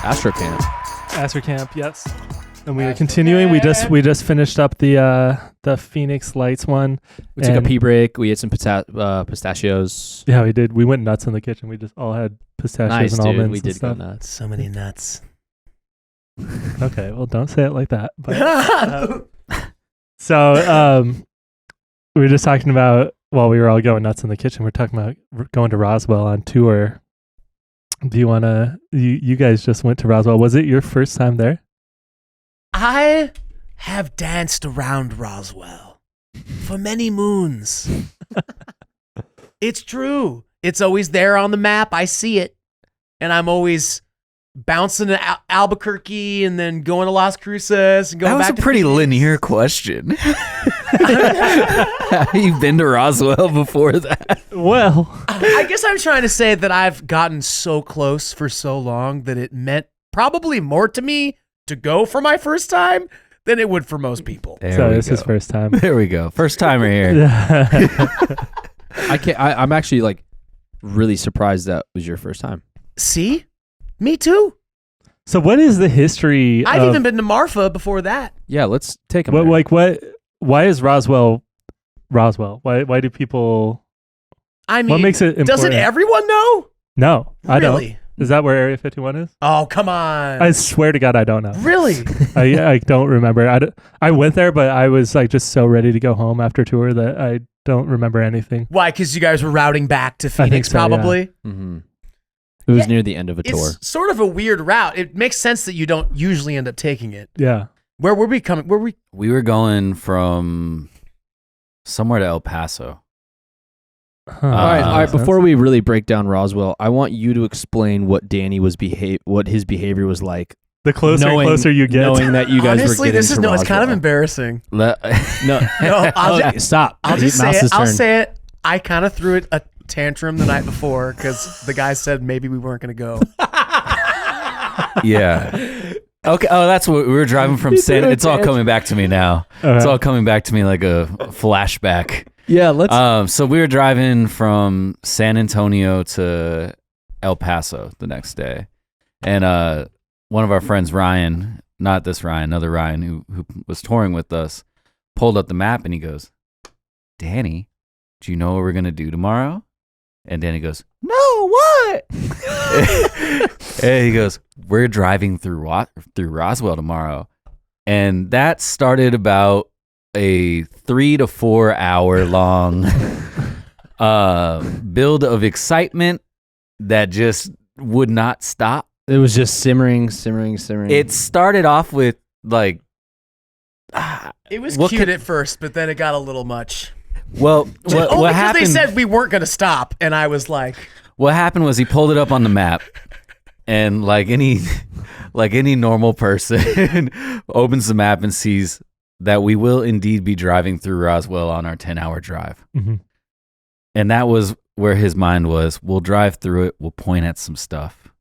AstroKamp. AstroKamp, yes. And we are continuing. We just finished up the Phoenix Lights one. We took a pee break. We ate some pistachios. Yeah, we did. We went nuts in the kitchen. We just all had pistachios and almonds. We did stuff. go nuts. So many nuts. Okay, well, don't say it like that. But, so we were just talking about, while we were all going nuts in the kitchen, we're talking about going to Roswell on tour. Do you want to, you guys just went to Roswell. Was it your first time there? I have danced around Roswell for many moons. It's true. It's always there on the map. I see it. And I'm always bouncing to Albuquerque and then going to Las Cruces and going back to That was a pretty Phoenix. linear question. Have you been to Roswell before that? Well, I guess I'm trying to say that I've gotten so close for so long that it meant probably more to me to go for my first time than it would for most people. so this is first time. There we go. First timer here. I'm actually like really surprised that was your first time. See? Me too. So what is the history I've of, even been to Marfa before that. Yeah, let's take them. why is Roswell? Why do people, I mean, what makes it important? doesn't everyone know? No, I don't. Really? Is that where Area 51 is? Oh, come on. I swear to God, I don't know. Really? I don't remember. I went there, but I was like just so ready to go home after tour that I don't remember anything. Why? Because you guys were routing back to I think Phoenix, so, yeah. probably? Mm-hmm. It was Yeah, near the end of a tour. It's sort of a weird route. It makes sense that you don't usually end up taking it. Yeah. Where were we coming? We were going from somewhere to El Paso. Huh. All right. Makes sense. Before we really break down Roswell, I want you to explain what Danny was what his behavior was like. The closer you get, knowing that you guys Honestly, were getting this is to no. It's kind of Roswell. embarrassing. No, stop. I'll just say Mouse's it. I'll turn. say it. I kind of threw it a tantrum the night before because the guy said maybe we weren't going to go. Yeah. Okay. Oh, that's what we were driving from San. It's all coming back to me now. It's all coming back to me like a flashback. Yeah, let's. So we were driving from San Antonio to El Paso the next day, and one of our friends, Ryan, not this Ryan, another Ryan who was touring with us, pulled up the map and he goes, "Danny, do you know what we're gonna do tomorrow?" And Danny goes, "No, what?" And he goes, "We're driving through Roswell tomorrow," and that started about a 3 to 4 hour long build of excitement that just would not stop. It was just simmering. It started off with like, It was What cute could- at first, but then it got a little much. well, what because happened? they said we weren't going to stop, and I was like, What happened was he pulled it up on the map, and like any normal person, opens the map and sees that we will indeed be driving through Roswell on our 10-hour drive. Mm-hmm. And that was where his mind was. We'll drive through it. We'll point at some stuff,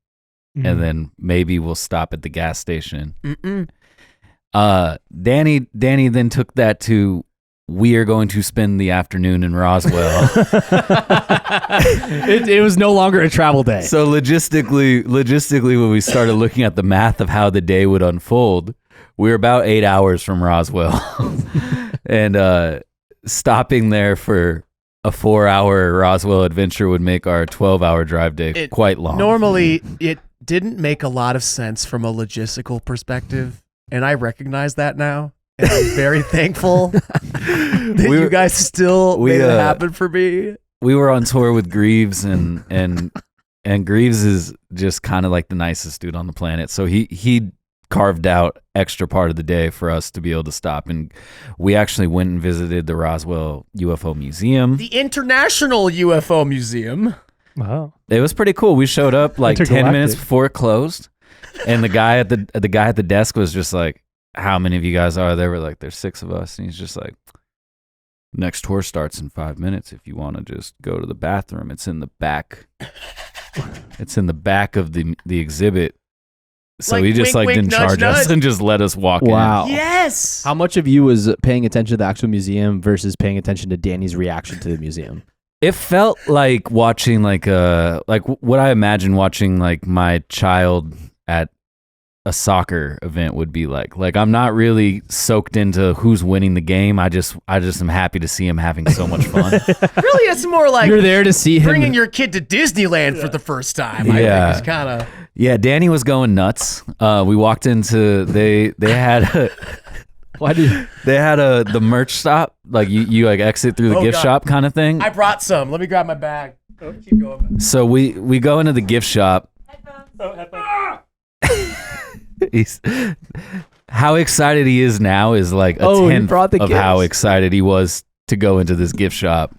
and then maybe we'll stop at the gas station. mm-mm. Danny then took that to, we are going to spend the afternoon in Roswell. It was no longer a travel day. So logistically, when we started looking at the math of how the day would unfold, we were about 8 hours from Roswell, and stopping there for a 4-hour Roswell adventure would make our 12-hour drive day quite long. Normally, it didn't make a lot of sense from a logistical perspective, and I recognize that now. And I'm very thankful that you guys still made it happen for me. We were on tour with Greaves, and Greaves is just kind of like the nicest dude on the planet. So he carved out extra part of the day for us to be able to stop, and we actually went and visited the Roswell UFO Museum. The International UFO Museum. Wow. It was pretty cool. We showed up like 10 Intergalactic. minutes before it closed, and the guy at the desk was just like, "How many of you guys are there?" We're like, "There's 6 of us," and he's just like, "Next tour starts in 5 minutes. If you want to just go to the bathroom, it's in the back. It's in the back of the exhibit." So Like, he just wink, wink, didn't nudge, charge us nudge. and just let us walk Wow. Yes. How much of you was paying attention to the actual museum versus paying attention to Danny's reaction to the museum? It felt like watching like what I imagine watching like my child at a soccer event would be like. Like, I'm not really soaked into who's winning the game. I just am happy to see him having so much fun. Really, it's more like You're there to see him. bringing your kid to Disneyland for the first time. I Yeah. think it's kind of. Yeah, Danny was going nuts. We walked into they had the merch stop, like you like exit through the Oh, gift God. shop kind of thing. I brought some. Let me grab my bag. Oh, keep going. So we go into the gift shop. How excited he is now is like a tenth brought the of how gifts. excited he was to go into this gift shop.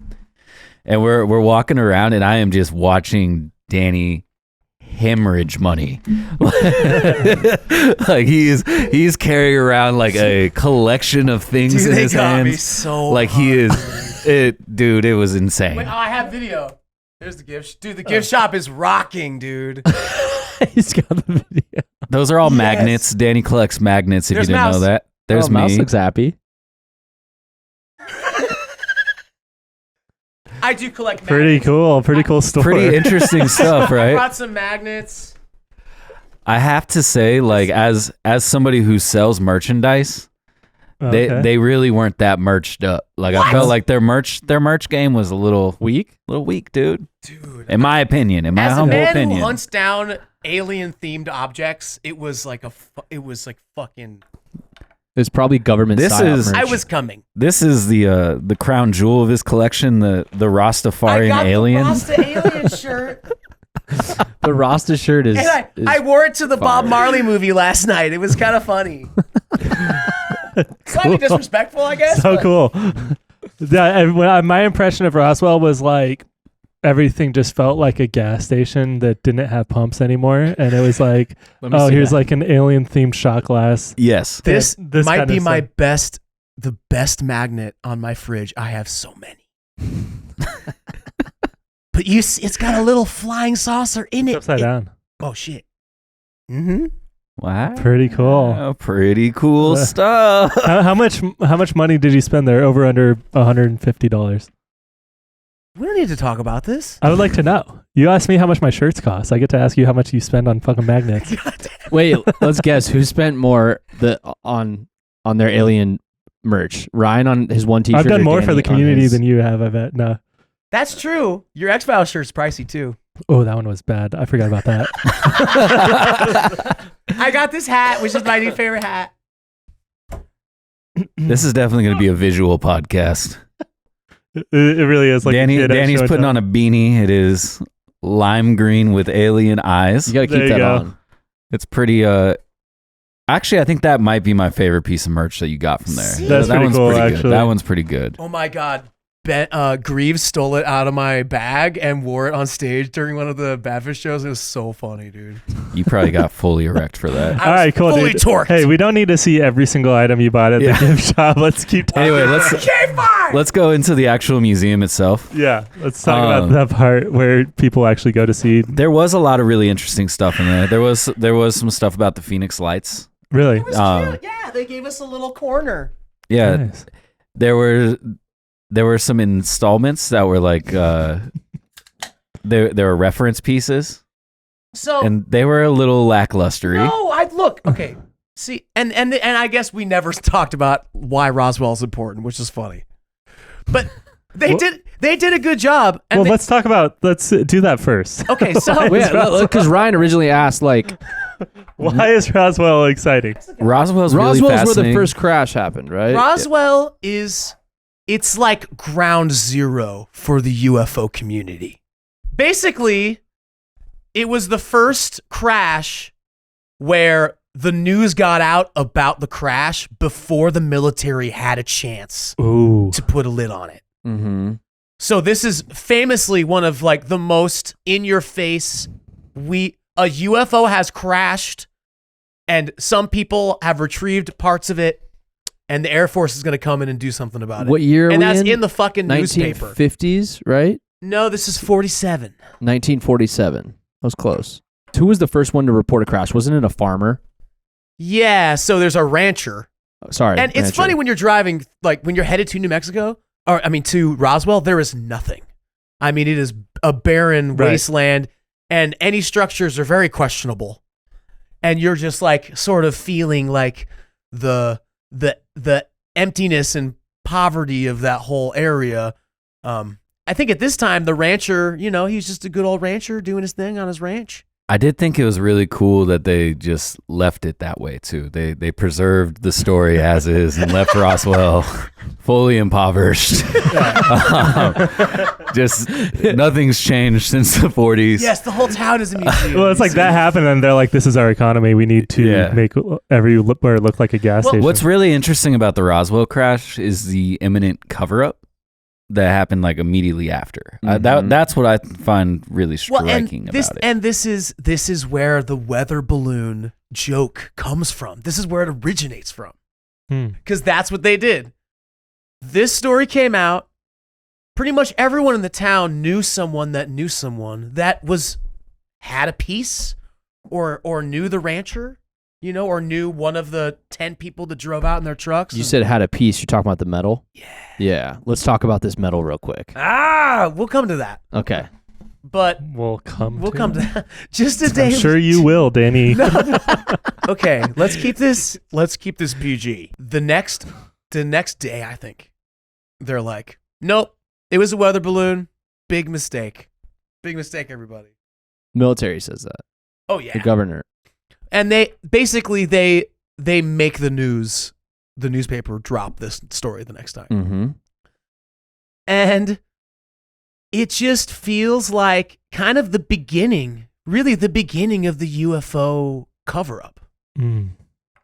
And we're walking around, and I am just watching Danny hemorrhage money. Like he's carrying around like a collection of things Dude, in they his got me hands. so Like he is dude, it was insane. Wait, I have video. There's the gift. Dude, the gift shop is rocking, dude. He's got the video. Those are all Yes. magnets. Danny collects magnets if There's you didn't Mouse. know that. There's Mouse me. looks happy. I do collect magnets. Pretty cool. Pretty cool store. Pretty interesting stuff, I right? brought some magnets. I have to say, like, as somebody who sells merchandise, Okay. they really weren't that merched up. Like, I felt like their merch game was a little weak, dude. Dude. In my opinion, in my As a humble man opinion. who hunts down alien-themed objects, it was like fucking. It's probably government This style is- merch. I was coming. This is the crown jewel of his collection, the I Rastafarian got alien. the Rasta alien shirt. the Rasta shirt is. And I wore it to the Bob Marley movie last night. It was kind of funny. Slightly disrespectful, I guess. so but- cool. My impression of Roswell was like everything just felt like a gas station that didn't have pumps anymore, and it was like, Let me oh, see here's that. like an alien themed shot glass. Yes. This This might kinda be my stuff. the best magnet on my fridge. I have so many. But you see, it's got a little flying saucer in It's it. upside down. Oh shit. Mm-hmm. Wow. Pretty cool. Pretty cool stuff. How much money did you spend there? Over under $150? We don't need to talk about this. I would like to know. You asked me how much my shirts cost. I get to ask you how much you spend on fucking magnets. Wait, let's guess who spent more on their alien merch. Ryan on his one T-shirt. I've done or more for Danny the on community his- than you have, I bet. No. That's true. Your X-Files shirt's pricey too. Oh, that one was bad. I forgot about that. I got this hat, which is my new favorite hat. This is definitely going to be a visual podcast. It really is like Danny's putting on a beanie. It is lime green with alien eyes. You got to There keep you that go. on. It's pretty. Actually, I think that might be my favorite piece of merch that you got from there. See? That's that pretty one's cool, pretty actually. good. That one's pretty good. Oh my god. Greaves stole it out of my bag and wore it on stage during one of the Badfish shows. It was so funny, dude. You probably got fully erect for that. All right, cool, fully dude. torqued. Hey, we don't need to see every single item you bought at Yeah. the gift shop. Let's keep talking. Anyway, K5! let's go into the actual museum itself. Yeah, let's talk about that part where people actually go to see. There was a lot of really interesting stuff in there. There was some stuff about the Phoenix Lights. Really? It was cute. Yeah, they gave us a little corner. Yeah, Nice. there were some installments that were like there were reference pieces, So and they were a little lacklustery. no, I look okay. See, and I guess we never talked about why Roswell's important, which is funny. But they did a good job. And Well, let's do that first. okay, so Why is Because Ryan originally asked, like, Why is Roswell exciting? Roswell's really Roswell's where the fascinating. first crash happened, right? Roswell it's like ground zero for the UFO community. Basically, it was the first crash where the news got out about the crash before the military had a chance Ooh. to put a lid on it. Mm-hmm. So this is famously one of like the most in your face. A UFO has crashed and some people have retrieved parts of it and the Air Force is going to come in and do something about it. What year are And we that's in? in the fucking newspaper. 1950s, right? No, this is 47. 1947. That was close. Who was the first one to report a crash? Wasn't it a farmer? Yeah, so there's a rancher. Oh, sorry. And it's rancher. funny when you're driving, like when you're headed to New Mexico, to Roswell, there is nothing. I mean, it is a barren Right. wasteland and any structures are very questionable. and you're just like sort of feeling like the emptiness and poverty of that whole area. I think at this time the rancher, he's just a good old rancher doing his thing on his ranch. I did think it was really cool that they just left it that way too. They preserved the story as is and left Roswell fully impoverished. Just nothing's changed since the 40s. Yes, the whole town is a museum. Well, it's like that happened, and they're like, "This is our economy. We need to make everywhere look like a gas station." What's really interesting about the Roswell crash is the imminent cover-up that happened like immediately after. That's what I find really striking about it. And this is where the weather balloon joke comes from. This is where it originates from. Because that's what they did. This story came out. Pretty much everyone in the town knew someone that had a piece or knew the rancher, or knew one of the 10 people that drove out in their trucks. You said had a piece. You're talking about the metal? Yeah. Let's talk about this metal real quick. We'll come to that. Okay. But we'll come to that. Just a day. I'm sure you will, Danny. Okay, let's keep this PG. The next day, I think they're like, nope, it was a weather balloon. Big mistake, everybody. Military says that. Oh yeah, the governor. And they basically they make the news. The newspaper drop this story the next time. Mm-hmm. And it just feels like kind of the beginning of the UFO cover up.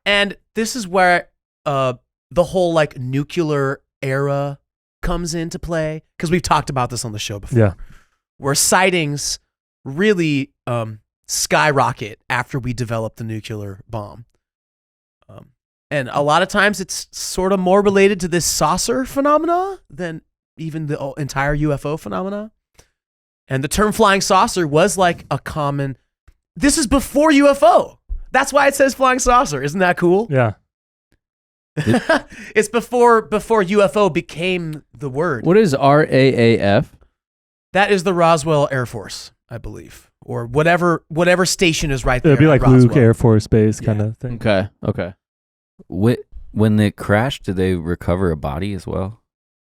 And this is where the whole like nuclear era comes into play, because we've talked about this on the show before. Yeah. Where sightings really skyrocket after we develop the nuclear bomb. And a lot of times it's sort of more related to this saucer phenomena than even the entire UFO phenomena. And the term flying saucer was like a common, this is before UFO. That's why it says flying saucer. Isn't that cool? Yeah. It's before UFO became the word. What is RAAF? That is the Roswell Air Force, I believe. Or whatever station is right there. It'd be like Roswell. Luke Air Force Base kind of thing. Okay. When they crashed, did they recover a body as well?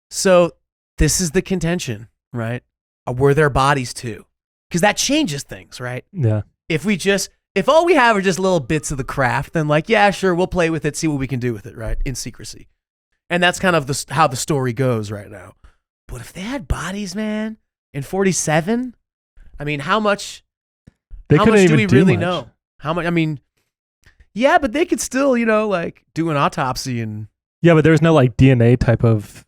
So this is the contention, right? Were there bodies too? Because that changes things, right? Yeah. If all we have are just little bits of the craft, then like, yeah, sure, we'll play with it, see what we can do with it, right? In secrecy. And that's kind of how the story goes right now. But if they had bodies, man, in 47, I mean, how much do we really know? How much? I mean, yeah, but they could still, like do an autopsy and. Yeah, but there's no like DNA type of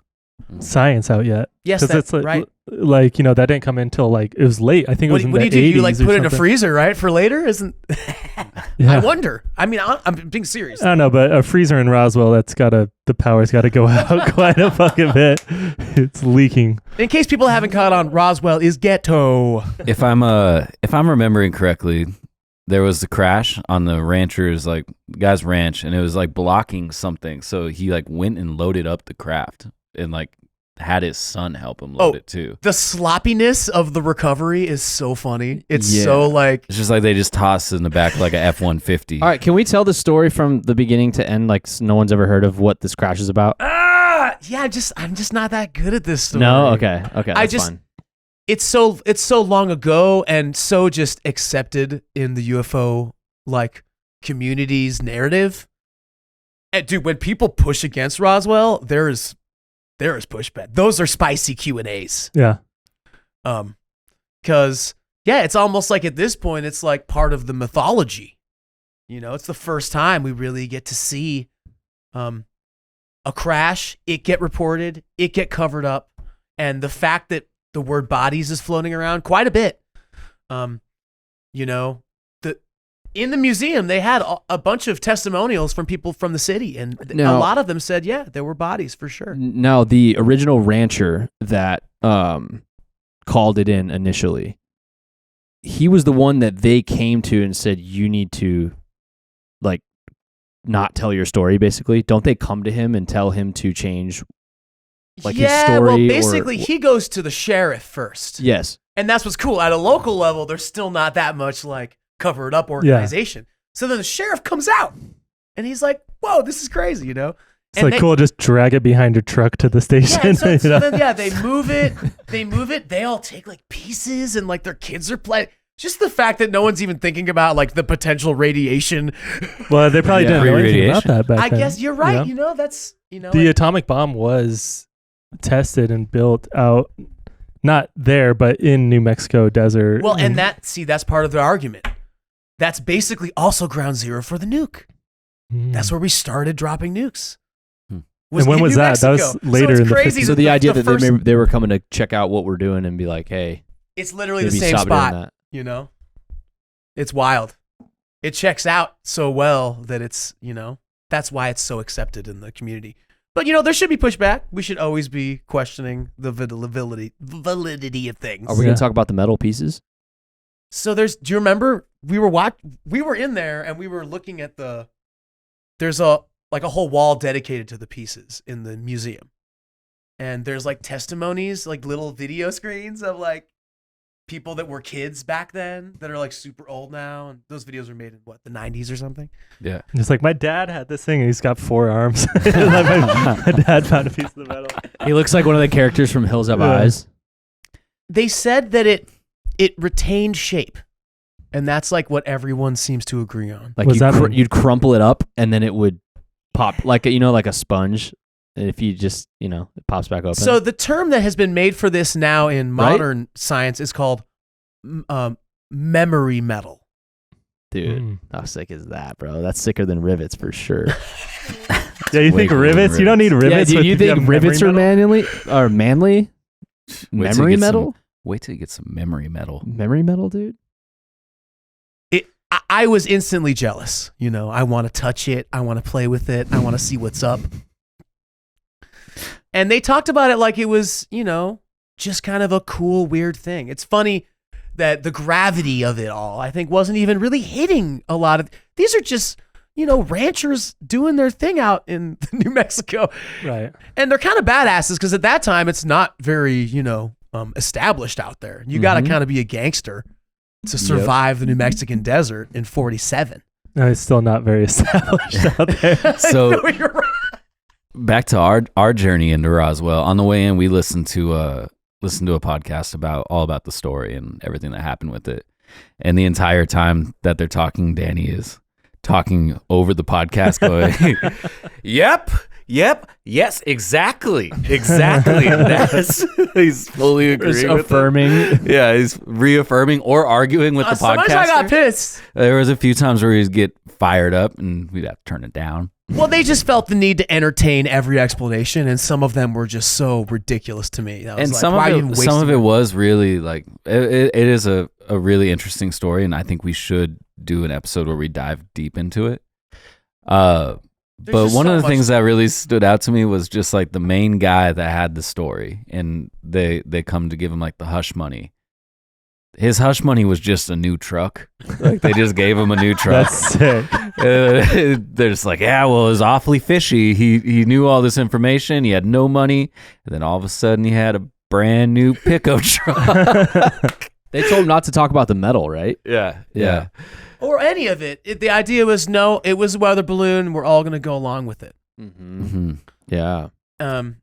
science out yet. Yes, that's right. Like, that didn't come in until like, it was late. I think it was in the 80s. What do you do? You like put it in a freezer, right? For later? Yeah. I wonder. I mean, I'm being serious. I don't know, but a freezer in Roswell, the power's got to go out quite a fucking bit. It's leaking. In case people haven't caught on, Roswell is ghetto. If I'm remembering correctly, there was the crash on the rancher's guy's ranch, and it was like blocking something. So he like went and loaded up the craft and like had his son help him load it too. The sloppiness of the recovery is so funny. It's so like it's just like they just tossed in the back like a F-150. All right, can we tell the story from the beginning to end like no one's ever heard of what this crash is about? Yeah, I'm just not that good at this story. No, okay, that's fine. It's so long ago and so just accepted in the UFO like community's narrative. And dude, when people push against Roswell, there is pushback. Those are spicy Q&As. Yeah. Because it's almost like at this point it's like part of the mythology. It's the first time we really get to see a crash, it get reported, it get covered up, and the fact that the word bodies is floating around quite a bit. In the museum, they had a bunch of testimonials from people from the city, and a lot of them said, yeah, there were bodies for sure. Now, the original rancher that called it in initially, he was the one that they came to and said, you need to, like, not tell your story, basically. Don't they come to him and tell him to change, like, his story? Well, basically, he goes to the sheriff first. Yes. And that's what's cool. At a local level, there's still not that much, like, covered up organization. So then the sheriff comes out and he's like, whoa, this is crazy, you know? It's like, cool, just drag it behind your truck to the station. Yeah, so, you so know? then, they move it. They all take like pieces and like their kids are playing. Just the fact that no one's even thinking about like the potential radiation. Well, they probably didn't know anything about that back then. I guess you're right. You know, that's, you know. The atomic bomb was tested and built out, not there, but in New Mexico desert. Well, and that's part of the argument. That's basically also ground zero for the nuke. That's where we started dropping nukes. And when was that? That was later in the 50s. So the idea that they were coming to check out what we're doing and be like, hey. It's literally the same spot, you know? It's wild. It checks out so well that it's, you know, that's why it's so accepted in the community. But, you know, there should be pushback. We should always be questioning the validity of things. Are we going to talk about the metal pieces? So do you remember we were in there and we were looking at there's a whole wall dedicated to the pieces in the museum. And there's like testimonies, like little video screens of like people that were kids back then that are like super old now. And those videos were made in the 90s or something? Yeah. It's like, my dad had this thing and he's got 4 arms. my dad found a piece of the metal. He looks like one of the characters from Hills Have Eyes. They said that it retained shape. And that's like what everyone seems to agree on. Like you'd crumple it up and then it would pop like like a sponge. And if you just, it pops back open. So the term that has been made for this now in modern science is called memory metal. Dude, how sick is that, bro? That's sicker than rivets for sure. Yeah, you think rivets? You don't need rivets. Yeah, you think rivets are manly? Memory metal? Wait till you get some memory metal. Memory metal, dude? I was instantly jealous. I want to touch it. I want to play with it. I want to see what's up. And they talked about it like it was, just kind of a cool, weird thing. It's funny that the gravity of it all, I think, wasn't even really hitting a lot of... These are just, ranchers doing their thing out in New Mexico. Right. And they're kind of badasses because at that time, it's not very, established out there. You got to kind of be a gangster to survive the New Mexican desert in 47. No, it's still not very established out there. So... No, you're right. Back to our journey into Roswell. On the way in, we listened to a podcast all about the story and everything that happened with it. And the entire time that they're talking, Danny is talking over the podcast, going, "Yep, yes, exactly." That's he's fully agreeing, affirming. Yeah, he's reaffirming or arguing with the podcast. Sometimes I got pissed. There was a few times where he'd get fired up, and we'd have to turn it down. Well, they just felt the need to entertain every explanation, and some of them were just so ridiculous to me. And some of it was really like it is a really interesting story, and I think we should do an episode where we dive deep into it. But one of the things that really stood out to me was just like the main guy that had the story, and they come to give him like the hush money. His hush money was just a new truck. Like they just gave him a new truck. That's sick. They're just like, yeah, well, it was awfully fishy. He knew all this information. He had no money. And then all of a sudden he had a brand new pickup truck. They told him not to talk about the metal, right? Yeah. Or any of it. The idea was, no, it was a weather balloon. We're all going to go along with it. Mm-hmm. Yeah. And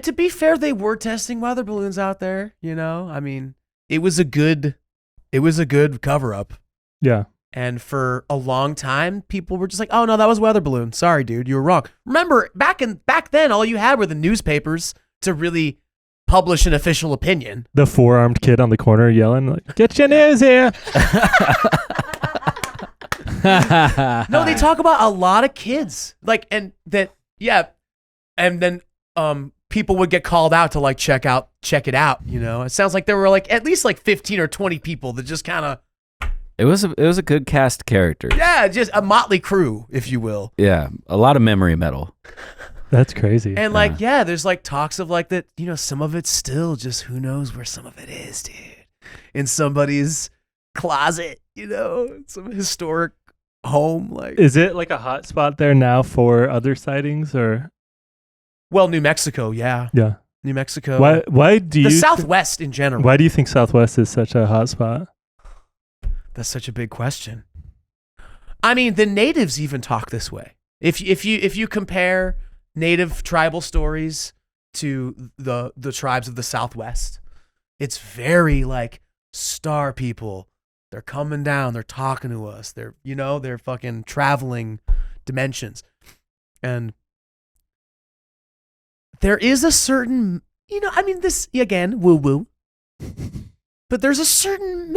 to be fair, they were testing weather balloons out there, I mean... It was a good cover up. Yeah. And for a long time, people were just like, "Oh no, that was weather balloon. Sorry, dude, you were wrong." Remember, back then, all you had were the newspapers to really publish an official opinion. The 4-armed kid on the corner yelling, like, "Get your news here!" No, they talk about a lot of kids, and then people would get called out to like check it out. It sounds like there were like at least like 15 or 20 people that just kind of. It was a good cast of characters. Yeah, just a motley crew, if you will. Yeah, a lot of memory metal. That's crazy. And there's like talks of like that. Some of it's still just who knows where some of it is, dude. In somebody's closet, some historic home. Like, is it like a hot spot there now for other sightings or? Well, New Mexico, yeah. Yeah. New Mexico. Why do you... The Southwest in general. Why do you think Southwest is such a hot spot? That's such a big question. I mean, the natives even talk this way. If you compare native tribal stories to the tribes of the Southwest, it's very like star people. They're coming down. They're talking to us. They're fucking traveling dimensions. And there is a certain, this, again, woo-woo, but there's a certain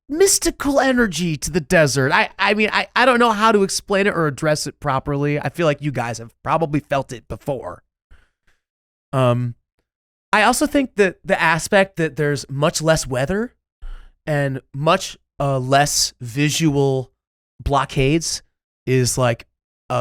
mystical energy to the desert. I don't know how to explain it or address it properly. I feel like you guys have probably felt it before. I also think that the aspect that there's much less weather and much less visual blockades is like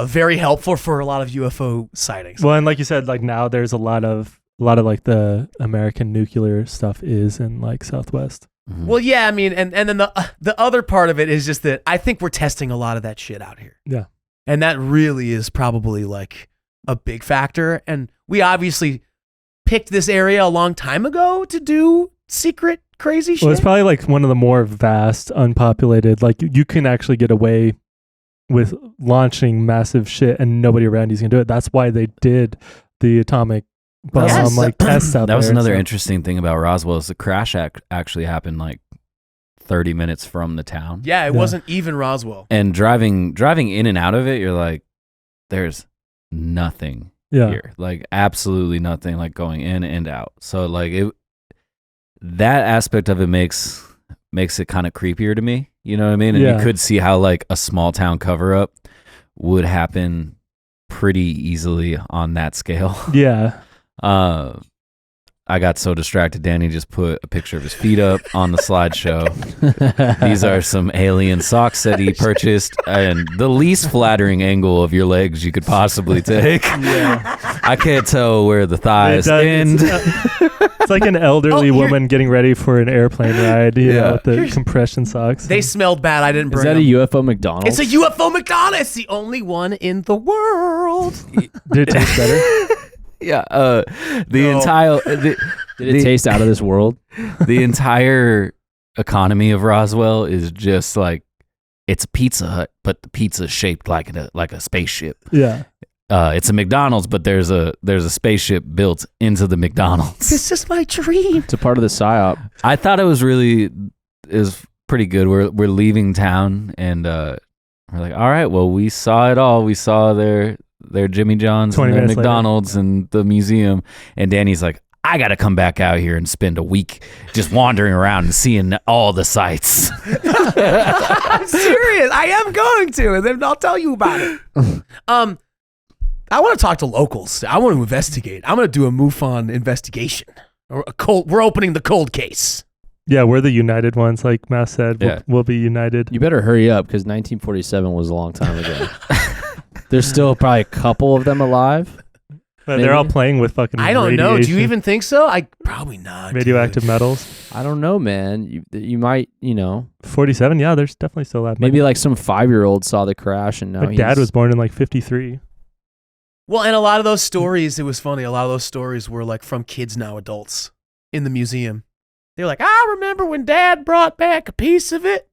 very helpful for a lot of UFO sightings. Well, and like you said, like now there's a lot of like the American nuclear stuff is in like Southwest. Mhm. Well, yeah, I mean, and then the other part of it is just that I think we're testing a lot of that shit out here. Yeah. And that really is probably like a big factor. And we obviously picked this area a long time ago to do secret crazy shit. Well, it's probably like one of the more vast, unpopulated, like you can actually get away with launching massive shit and nobody around you's gonna do it. That's why they did the atomic bomb Yes. like tests out there. That was another so- interesting thing about Roswell is the crash actually happened like 30 minutes from the town. Yeah, it Yeah. wasn't even Roswell. And driving in and out of it, you're like, there's nothing Yeah. here. Like absolutely nothing like going in and out. So like that aspect of it makes it kind of creepier to me. You know what I mean? And Yeah. you could see how like a small town cover up would happen pretty easily on that scale. Yeah. I got so distracted. Danny just put a picture of his feet up on the slideshow. These are some alien socks that he purchased, and the least flattering angle of your legs you could possibly take. Yeah. I can't tell where the thighs end. It's like an elderly Oh, here- woman getting ready for an airplane ride, you Yeah. know, with the Here's- compression socks. They smelled bad. I didn't Is bring that them. a UFO McDonald's? It's a UFO McDonald's. It's the only one in the world. Did it taste better? Yeah, the No. entire Did it taste out of this world? the entire economy of Roswell is just like it's a Pizza Hut, but the pizza's shaped like a spaceship. Yeah. It's a McDonald's, but there's a spaceship built into the McDonald's. This is my dream. It's a part of the psyop. I thought it was pretty good. We're leaving town and we're like, all right, well, we saw it all. We saw their Jimmy John's 20 and their minutes later. McDonald's and the museum. And Danny's like, I got to come back out here and spend a week just wandering around and seeing all the sights. I'm serious. I am going to, and then I'll tell you about it. I want to talk to locals. I want to investigate. I'm going to do a MUFON investigation. Or we're opening the cold case. Yeah, we're the united ones, like Matt said. Yeah. We'll be united. You better hurry up because 1947 was a long time ago. There's still probably a couple of them alive. But they're all maybe? playing with fucking I don't know. Do you radiation, even think so? Probably not. radioactive dude. metals? I don't know, man. You might, 47, yeah, there's definitely still alive. maybe like some 5-year-old saw the crash and now My dad was born in like 53. Well, and a lot of those stories, it was funny. A lot of those stories were like from kids now adults in the museum. They were like, I remember when Dad brought back a piece of it.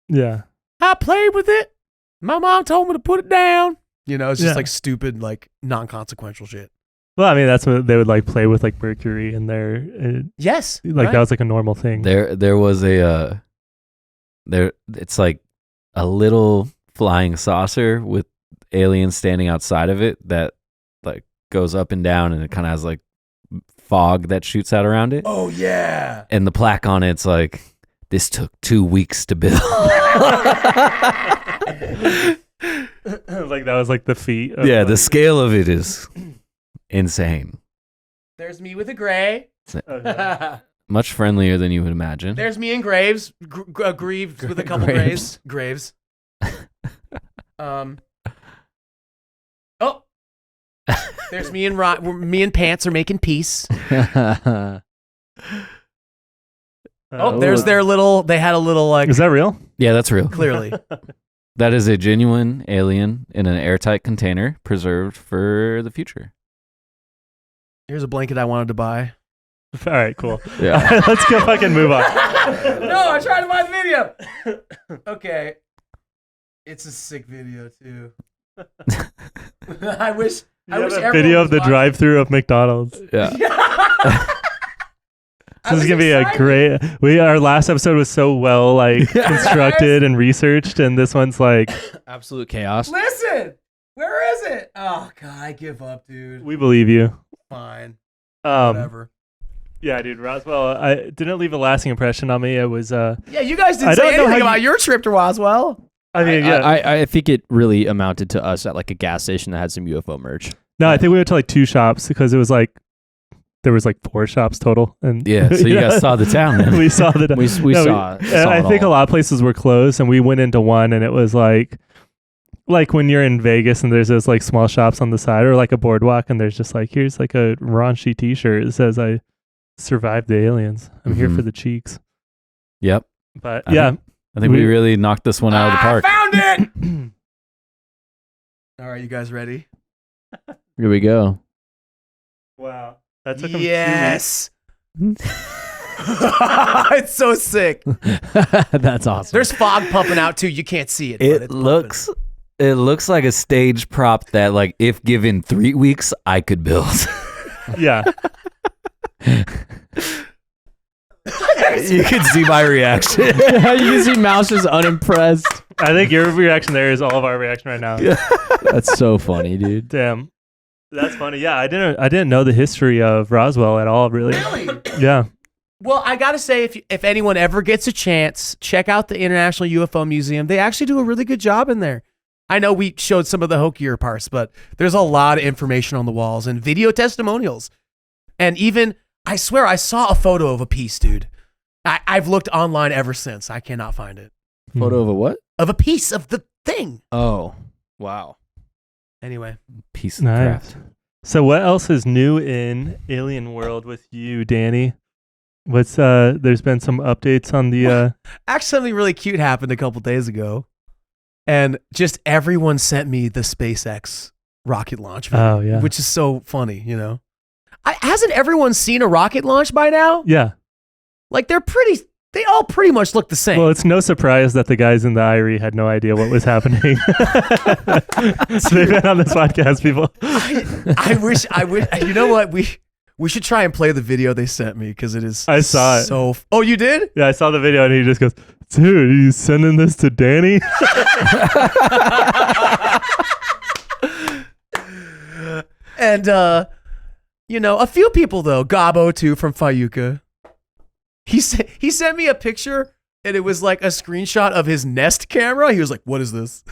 Yeah. I played with it. My mom told me to put it down. It's just Yeah. like stupid, like non-consequential shit. Well, I mean, that's what they would like play with, like mercury in there. Yes. Like right. that was like a normal thing. There was it's like a little flying saucer with aliens standing outside of it that like goes up and down, and it kind of has like fog that shoots out around it. Oh, yeah. And the plaque on it's like, this took 2 weeks to build. Like that was like the feat. Of, Yeah, like, the scale of it is insane. There's me with a gray. okay. Much friendlier than you would imagine. There's me and Graves. Grieved with a couple Graves. Graves. Oh. There's me and me and Pants are making peace. Oh, there's their little. They had a little like. Is that real? Yeah, that's real. Clearly. That is a genuine alien in an airtight container preserved for the future. Here's a blanket I wanted to buy. All right, cool. Yeah. Let's go fucking move on. No, I'm trying to find the video. Okay. It's a sick video too. I wish. You have a video of the drive-through of McDonald's. Yeah. This is gonna be a great. Our last episode was so well constructed and researched, and this one's like absolute chaos. Listen, where is it? Oh God, I give up, dude. We believe you. Fine. Whatever. Yeah, dude, Roswell. I didn't leave a lasting impression on me. It was. Yeah, you guys didn't say anything about your trip to Roswell. I mean, I think it really amounted to us at like a gas station that had some UFO merch. No, I think we went to like 2 shops because it was like. There was like 4 shops total, and Yeah, so you guys saw the town then. we saw the. We saw. I think a lot of places were closed, and we went into one, and it was like when you're in Vegas and there's those like small shops on the side, or like a boardwalk, and there's just like here's like a raunchy T-shirt that says "I survived the aliens. I'm here for the cheeks." Yep. But I think we really knocked this one out of the park. I found it. All right, you guys ready? Here we go. Wow. That took him 2 weeks. Yes. It's so sick. That's awesome. There's fog pumping out too. You can't see it. but It it's looks like a stage prop that, like, if given 3 weeks, I could build. Yeah. You can see my reaction. You can see Mouse is unimpressed. I think your reaction there is all of our reaction right now. That's so funny, dude. Damn. That's funny. Yeah, I didn't know the history of Roswell at all, really. Really? Yeah. Well, I gotta say, if anyone ever gets a chance, check out the International UFO Museum. They actually do a really good job in there. I know we showed some of the hokier parts, but there's a lot of information on the walls and video testimonials. And even, I swear, I saw a photo of a piece, dude. I've looked online ever since. I cannot find it. Photo of a what? Of a piece of the thing. Oh, wow. Anyway. Piece of Nice. craft. So what else is new in Alien World with you, Danny? What's there's been some updates on the Actually, something really cute happened a couple days ago. And just everyone sent me the SpaceX rocket launch video, Oh, yeah. which is so funny, you know? Hasn't everyone seen a rocket launch by now? Yeah. Like they all pretty much look the same. Well, it's no surprise that the guys in the IRE had no idea what was happening. So they've been on this podcast, people. I wish, you know what? We should try and play the video they sent me because it is I saw it. Oh, you did? Yeah, I saw the video and he just goes, dude, are you sending this to Danny? And, a few people, though, Gabo, too, from Fayuca, he sent me a picture, and it was like a screenshot of his Nest camera. He was like, what is this?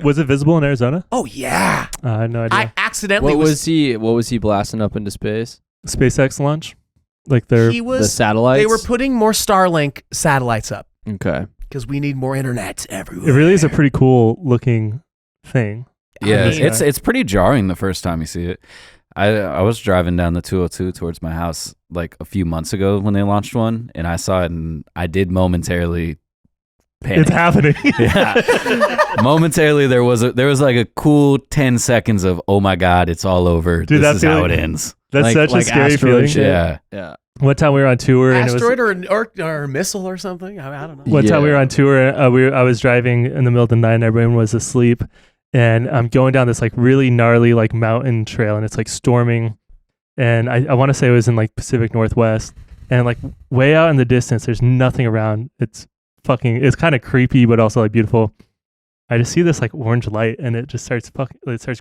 Was it visible in Arizona? Oh, yeah. I had no idea. I accidentally What was he blasting up into space? SpaceX launch? Like their The satellites? They were putting more Starlink satellites up Okay. because we need more internet everywhere. it really is a pretty cool looking thing. Yeah, I mean, it's pretty jarring the first time you see it. I was driving down the 202 towards my house like a few months ago when they launched one, and I saw it, and I did momentarily panic. It's happening. Yeah. Momentarily, there was like a cool 10 seconds of, oh my God, it's all over. Dude, this that's is how the- it ends. That's such a scary feeling. shit. Yeah. Yeah. One time we were on tour and asteroid or a missile or something. I don't know. One time we Yeah. were on tour, I was driving in the middle of the night and everyone was asleep, and I'm going down this like really gnarly like mountain trail, and it's like storming, and I want to say it was in like Pacific Northwest, and like way out in the distance there's nothing around. It's kind of creepy but also like beautiful. I just see this like orange light, and it just starts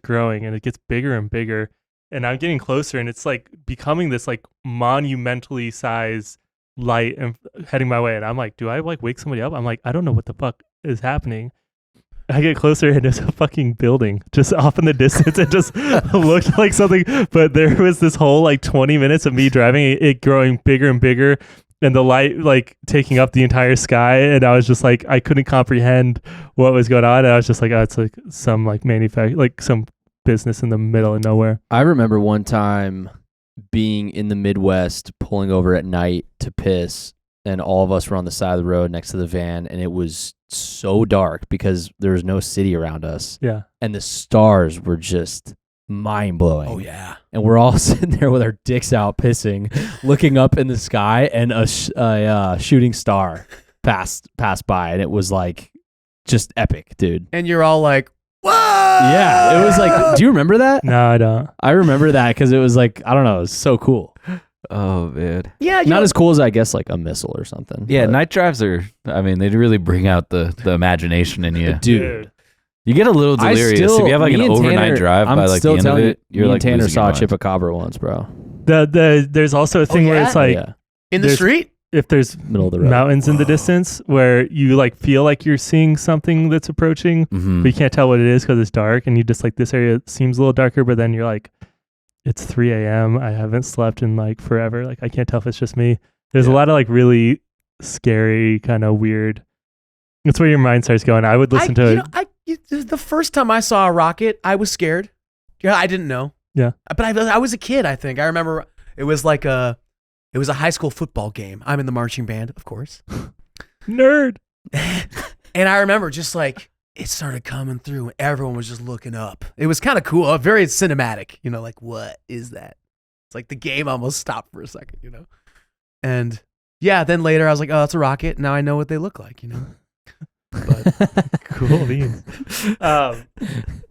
growing, and it gets bigger and bigger, and I'm getting closer, and it's like becoming this like monumentally sized light and heading my way, and I'm like, do I like wake somebody up? I'm like, I don't know what the fuck is happening. I get closer and there's a fucking building just off in the distance. It just looked like something, but there was this whole like 20 minutes of me driving it growing bigger and bigger, and the light like taking up the entire sky, and I was just like, I couldn't comprehend what was going on, and I was just like, oh, it's like some like like some business in the middle of nowhere. I remember one time being in the Midwest, pulling over at night to piss, and all of us were on the side of the road next to the van, and it was so dark because there was no city around us. Yeah. And the stars were just mind-blowing. Oh, yeah. And we're all sitting there with our dicks out pissing, looking up in the sky, and a shooting star passed by, and it was like just epic, dude. And you're all like, whoa! Yeah, it was like, do you remember that? No, I don't. I remember that because it was like, I don't know, it was so cool. Oh man. Yeah, Not as cool as I guess like a missile or something. Yeah, but- night drives are. I mean, they really bring out the imagination in you. dude. You get a little delirious if you have like me an and overnight Tanner- drive I'm by like the still end of telling it. you, You're me like and Tanner losing saw your mind. Chupacabra once, bro. There's also a thing where yeah? it's like yeah, in the there's- street. if there's middle of the road. mountains in the distance where you like feel like you're seeing something that's approaching, Mhm. but you can't tell what it is because it's dark, and you just like this area seems a little darker, but then you're like, it's 3 a.m. I haven't slept in like forever. Like I can't tell if it's just me. There's a lot of like really scary, kind of weird. That's where your mind starts going. I would listen to it. The first time I saw a rocket, I was scared. Yeah, I didn't know. Yeah. But I was a kid, I think. I remember it was like a high school football game. I'm in the marching band, of course. Nerd. And I remember just like it started coming through and everyone was just looking up. It was kind of cool, very cinematic, like what is that? It's like the game almost stopped for a second, And yeah, then later I was like, oh, it's a rocket. Now I know what they look like, But Cool beans.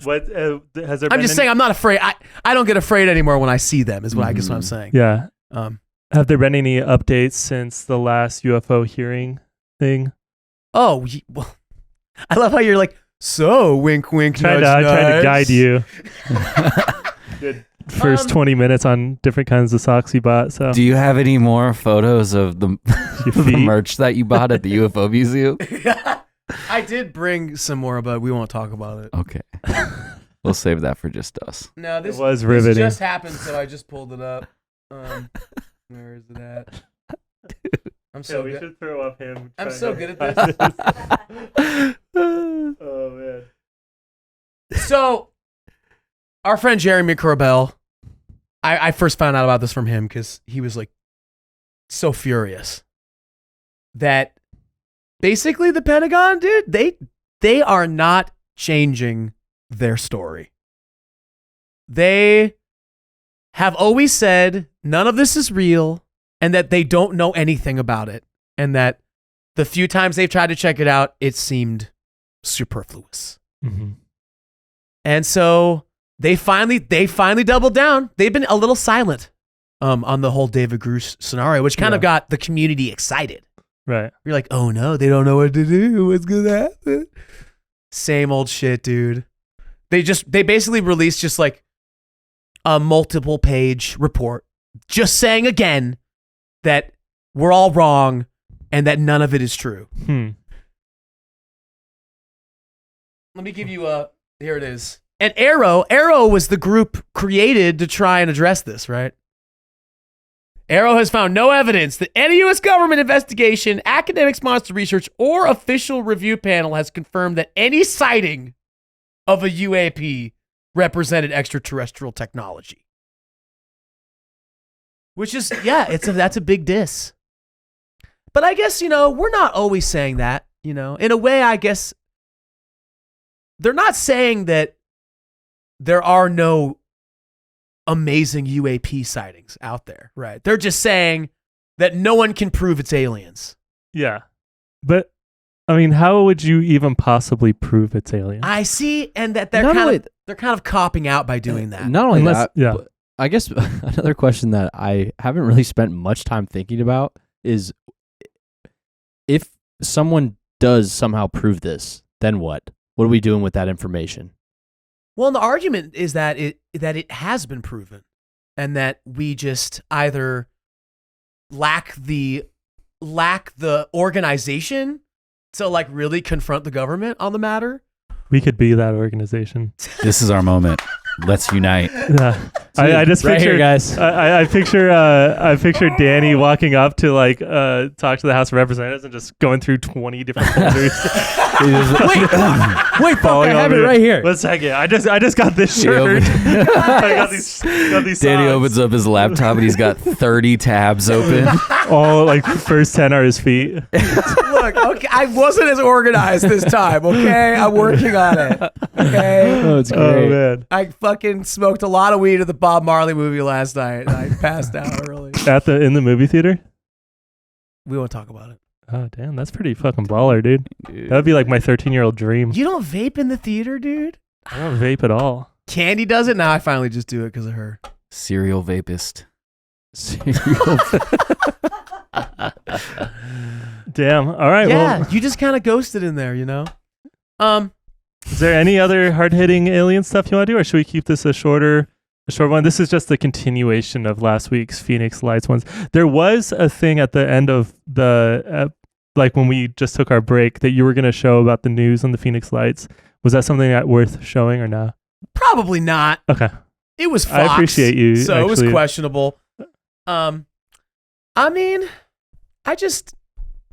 What has there been? I'm just saying I'm not afraid. I don't get afraid anymore when I see them is what I guess what I'm saying. Yeah. Um, Have there been any updates since the last UFO hearing thing? oh, well, I love how you're like, so wink, wink, Trying nudge, to guide nudge. you. Good first 20 minutes on different kinds of socks you bought. So Do you have any more photos of the, Your the feet? merch that you bought at the UFO Museum? I did bring some more, but we won't talk about it. Okay. We'll save that for just us. No, this was This riveting. just happened, so I just pulled it up. Where is it at? I'm so good. should throw up him. I'm so good at this. Oh man. So, our friend Jeremy Corbell, I first found out about this from him because he was like so furious that basically the Pentagon, dude, they are not changing their story. They have always said none of this is real and that they don't know anything about it and that the few times they've tried to check it out, it seemed superfluous. Mm-hmm. And so they finally doubled down. They've been a little silent on the whole David Grush scenario, which kind of got the community excited. Right. You're like, oh no, they don't know what to do. What's gonna happen? Same old shit, dude. They basically released just like a multiple page report just saying again that we're all wrong and that none of it is true. Let me give you here it is. And Arrow was the group created to try and address this, right? Arrow has found no evidence that any U.S. government investigation, academic sponsored research, or official review panel has confirmed that any sighting of a UAP represented extraterrestrial technology. Which is, that's a big diss. But I guess, we're not always saying that, In a way, I guess they're not saying that there are no amazing UAP sightings out there, right? They're just saying that no one can prove it's aliens. Yeah. But I mean, how would you even possibly prove it's alien? I see, and that they're kind of copping out by doing that. Not only that, yeah. but I guess another question that I haven't really spent much time thinking about is if someone does somehow prove this, then what? What are we doing with that information? Well, and the argument is that it has been proven, and that we just either lack the organization to like really confront the government on the matter. We could be that organization. This is our moment. Let's unite. Yeah. I just right picture here, guys. I picture Danny walking up to like talk to the House of Representatives and just going through 20 different folders. Wait, Falling I have it over. right here. 1 second. I just got this shirt. I got these Danny socks. opens up his laptop and he's got 30 tabs open. All like first 10 are his feet. Look, okay, I wasn't as organized this time, okay? I'm working on it, okay? Oh, it's great. Oh man. I fucking smoked a lot of weed at the Bob Marley movie last night, and I passed out early. In the movie theater? We won't talk about it. Oh, damn. That's pretty fucking baller, dude. Dude. That would be like my 13-year-old dream. You don't vape in the theater, dude? I don't vape at all. Candy does it. Now I finally just do it because of her. Serial vapist. Damn. All right. Yeah, Well, you just kind of ghosted in there, you know? is there any other hard-hitting alien stuff you want to do, or should we keep this a short one? This is just the continuation of last week's Phoenix Lights ones. There was a thing at the end of the, like when we just took our break, that you were going to show about the news on the Phoenix Lights. Was that something that worth showing or no? Probably not. Okay. It was Fox. I appreciate you. So actually. it was questionable. I mean, I just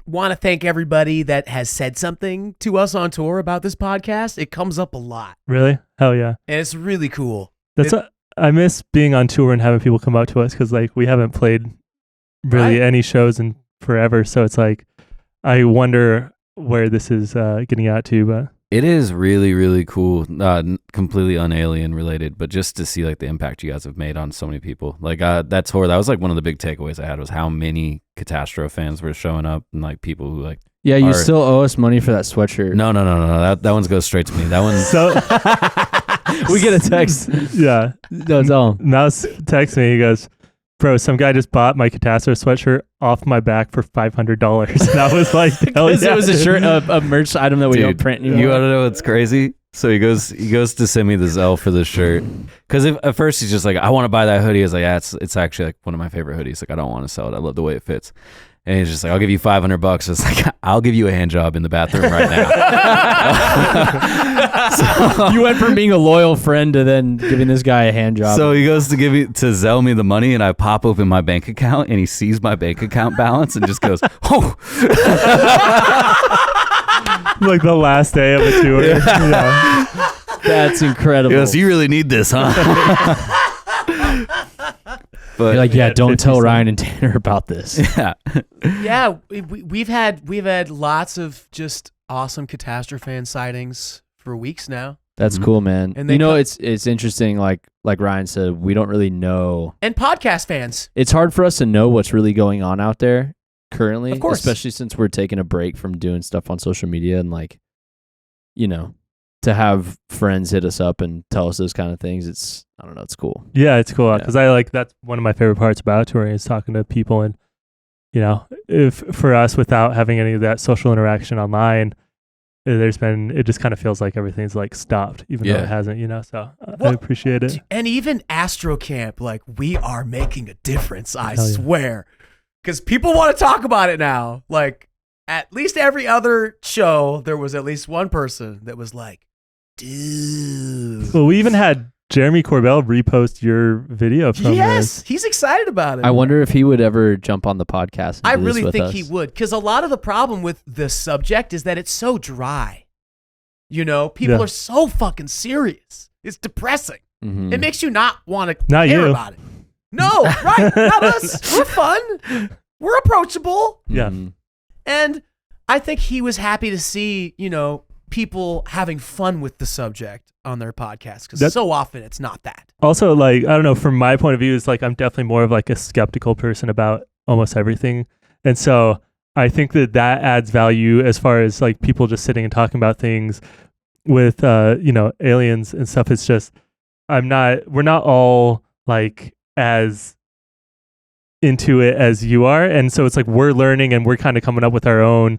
want to thank everybody that has said something to us on tour about this podcast. It comes up a lot. Really? Hell yeah. And it's really cool. I miss being on tour and having people come up to us because like we haven't played really any shows in forever. So it's like I wonder where this is getting out to. But It is really, really cool. Completely unalien related, but just to see like the impact you guys have made on so many people. Like that tour, that was like one of the big takeaways I had was how many Katastro fans were showing up and like people who like. Yeah, you still owe us money for that sweatshirt. No. That one goes straight to me. That one. so We get a text. yeah, No, tell him. Mouse texts me. He goes, "Bro, some guy just bought my Katastro sweatshirt off my back for $500." And I was like, "Hell Because yeah, it was a dude." shirt, a merch item that we don't Dude, print anymore. You want to know what's crazy? So he goes to send me the Zelle for the shirt. Because at first he's just like, I want to buy that hoodie. I was like, yeah, it's actually like one of my favorite hoodies. Like, I don't want to sell it. I love the way it fits. And he's just like, I'll give you $500. It's like, I'll give you a hand job in the bathroom right now. So, You went from being a loyal friend to then giving this guy a hand job. so he goes to Zelle me the money, and I pop open my bank account, and he sees my bank account balance and just goes, oh. Like the last day of a tour. Yeah. That's incredible. He goes, you really need this, huh? But You're like, yeah, don't 50 tell cents. Ryan and Tanner about this. yeah. Yeah, we've had lots of just awesome Katastro fan sightings for weeks now. That's Mhm. cool, man. And they you know, co- it's interesting. Like Ryan said, we don't really know. And podcast fans. It's hard for us to know what's really going on out there currently, Of course. especially since we're taking a break from doing stuff on social media and like, you know, to have friends hit us up and tell us those kind of things. It's cool. Yeah, it's cool Yeah. because that's one of my favorite parts about touring is talking to people. And you know, if for us without having any of that social interaction online, it just kind of feels like everything's like stopped, even though Yeah. it hasn't. You know, so I Well, appreciate it. And even AstroKamp, like, we are making a difference, I Hell yeah. swear. Because people want to talk about it now. Like, at least every other show, there was at least one person that was like, dude. Well, we even had Jeremy Corbell repost your video from Yes, he's excited about it. I wonder if he would ever jump on the podcast. And I do this really with think us. he would. Because a lot of the problem with the subject is that it's so dry. You know, people Yeah. are so fucking serious. It's depressing. Mhm. It makes you not want to Not care you. about it. No, right? Not us. We're fun. We're approachable. Yeah. Mhm. And I think he was happy to see, you know, people having fun with the subject on their podcast because That- so often it's not that. Also, like, I don't know, from my point of view, it's like I'm definitely more of like a skeptical person about almost everything. And so I think that adds value as far as like people just sitting and talking about things with, you know, aliens and stuff. It's just, we're not all like as into it as you are. And so it's like we're learning and we're kind of coming up with our own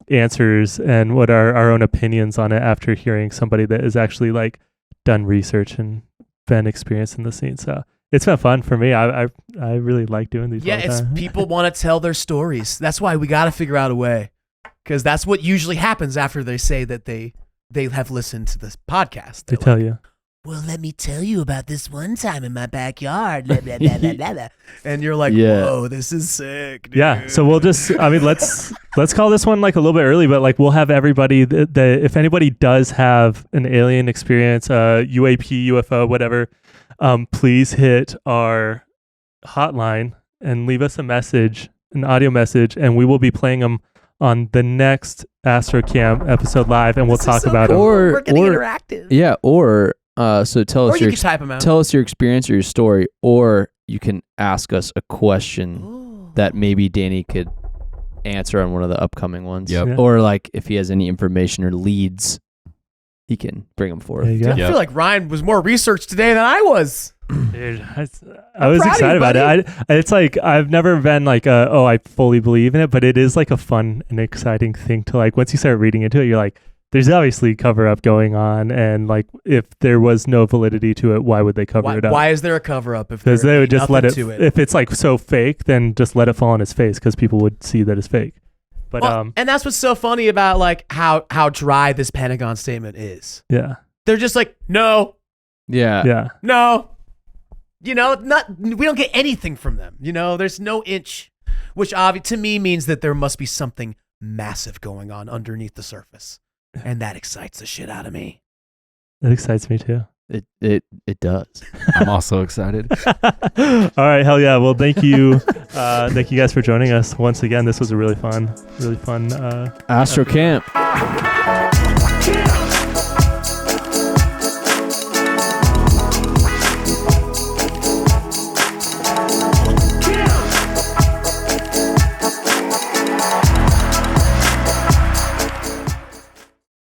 answers and what are our own opinions on it after hearing somebody that is actually like done research and been experienced in the scene. So it's been fun for me. I really like doing these. Yeah, all the it's time. people want to tell their stories. That's why we got to figure out a way because that's what usually happens after they say that they have listened to this podcast. They They're tell like, you. well, let me tell you about this one time in my backyard. Blah, blah, blah, blah, blah, blah. And you're like, Yeah. whoa, this is sick, dude. Yeah. So we'll just, I mean, let's call this one like a little bit early, but like we'll have everybody that if anybody does have an alien experience, UAP, UFO, whatever, please hit our hotline and leave us a message, an audio message, and we will be playing them on the next AstroKamp episode live, and we'll This is talk so about cool. them. Or- We're getting or- interactive. Yeah, or so tell Or us you your can type them out. tell us your experience or your story, or you can ask us a question Ooh. that maybe Danny could answer on one of the upcoming ones. Yep. Yeah. Or like if he has any information or leads, he can bring them forth. There you go. I feel like Ryan was more researched today than I was. Dude, I was proud of excited you, about it. It's like I've never been like, I fully believe in it, but it is like a fun and exciting thing to like. Once you start reading into it, you're like, there's obviously cover up going on, and like if there was no validity to it, why would they cover it up? Why is there a cover up if Because there they would ain't just let nothing it. to If it's like so fake, then just let it fall on his face because people would see that it's fake. But Well, and that's what's so funny about like how dry this Pentagon statement is. yeah, They're just like, no, yeah. we don't get anything from them. There's no inch, which to me means that there must be something massive going on underneath the surface, and that excites the shit out of me. It excites me too. It does. I'm also excited. All right, hell yeah. Well, thank you guys for joining us once again. This was a really fun AstroKamp.